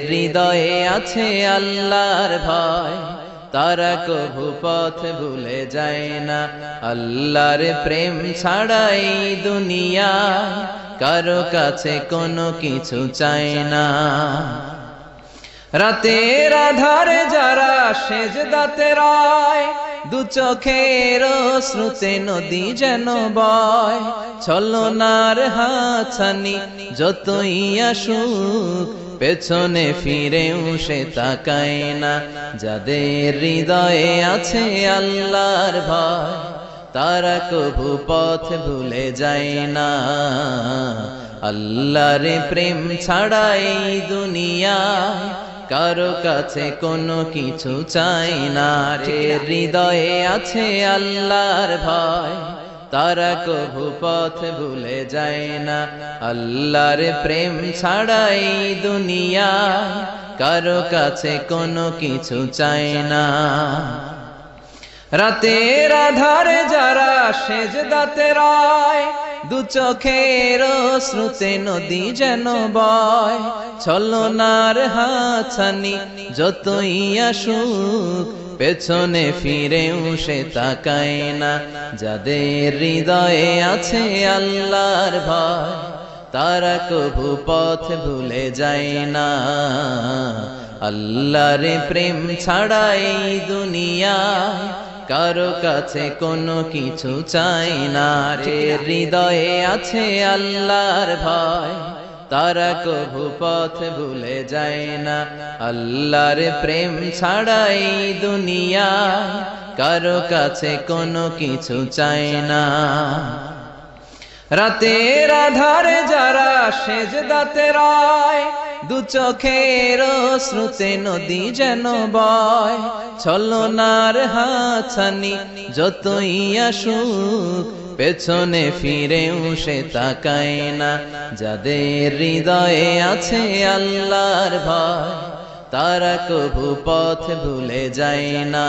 হৃদয়ে আছে আল্লাহর ভয়, তারা কভু পথ ভুলে যায় না। আল্লাহর প্রেম ছাড়া এই দুনিয়ায় কারো কাছে কোনো কিছু চায় না। রাতের আধারে যারা সেজদাতে রয়, দু চোখের শ্রুতে নদী যেন বয়। ছলনার হাতছানি যতই আসুক, পেছনে ফিরেও সে তাকায় না। যাদের হৃদয়ে আছে আল্লাহর ভয়, তারা কভু পথ ভুলে যায় না। আল্লাহর প্রেম ছাড়া এই দুনিয়ায় কারো কাছে কোনো কিছু চাই না। হৃদয়ে আছে আল্লাহর ভয়, তারা কভু পথ ভুলে যায় না। আল্লাহর প্রেম ছাড়া এই দুনিয়ায় কারো কাছে কোনো কিছু চাই না। রাতের আধারে যারা সেজদাতে রয়, দু চোখের শ্রুতে নদী যেন বয়। ছলনার হাতছানি যতই আসুক, পেছনে ফিরেও সে তাকায় না। যাদের হৃদয়ে আছে আল্লাহর ভয়, তারা কভু পথ ভুলে যায় না। আল্লাহর প্রেম ছাড়া এই দুনিয়ায় কারো কাছে কোনো কিছু চাই না। হৃদয়ে আছে আল্লাহর ভয়, তারা কভু পথ ভুলে যায় না। আল্লাহর প্রেম ছাড়া এই দুনিয়ায় কারো কাছে কোনো কিছু চাই না। রাতের আধারে যারা সেজদাতে রয়, দু চোখের শ্রুতে নদী যেন বয়। ছলনার হাতছানি যতই আসুক, পেছনে ফিরেও সে তাকায় না। যাদের হৃদয়ে আছে আল্লাহর ভয়, তারা কভু পথ ভুলে যায় না।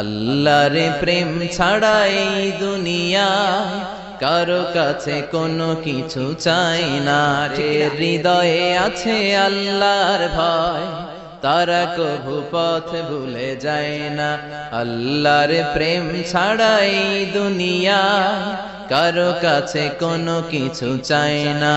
আল্লাহর প্রেম ছাড়া এই দুনিয়ায় কারো কাছে কোনো কিছু চাই না। হৃদয়ে আছে আল্লাহর ভয়, তারা কভু পথ ভুলে যায় না। আল্লাহর প্রেম ছাড়া এই দুনিয়ায় কারো কাছে কোনো কিছু চাই না।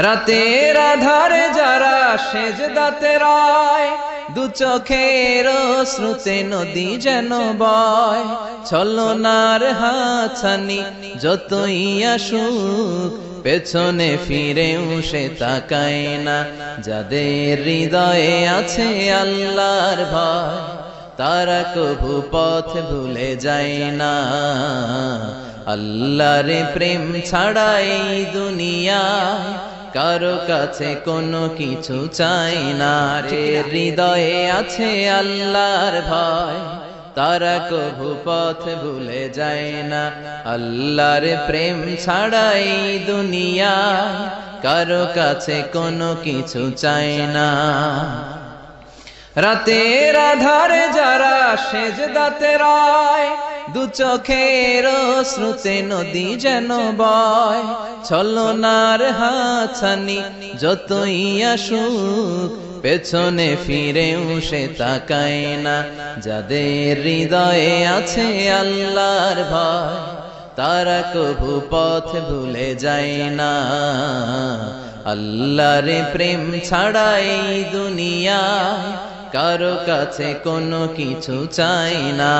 রাতের আধারে যারা সেজদাতে রয়, দু চোখের শ্রুতে নদী যেন বয়। ছলনার হাতছানি যতই আসুক, পেছনে ফিরেও সে তাকায় না। যাদের হৃদয়ে আছে আল্লাহর ভয়, তারা কভু পথ ভুলে যায় না। আল্লাহর প্রেম ছাড়া এই দুনিয়ায় কারো কাছে কোনো কিছু চাই না। হৃদয়ে আছে আল্লাহর ভয়, তারা কভু পথ ভুলে যায় না। আল্লাহর প্রেম ছাড়া এই দুনিয়ায় কারো কাছে কোনো কিছু চাই না। রাতের আধারে যারা সেজদাতে রয়, দু চোখের শ্রুতে নদী যেন বয়। ছলনার হাতছানি যতই আসুক, পেছনে ফিরেও সে তাকায় না। যাদের হৃদয়ে আছে আল্লাহর ভয়, তারা কভু পথ ভুলে যায় না। আল্লাহর প্রেম ছাড়া এই দুনিয়ায় কারো কাছে কোনো কিছু চাই না।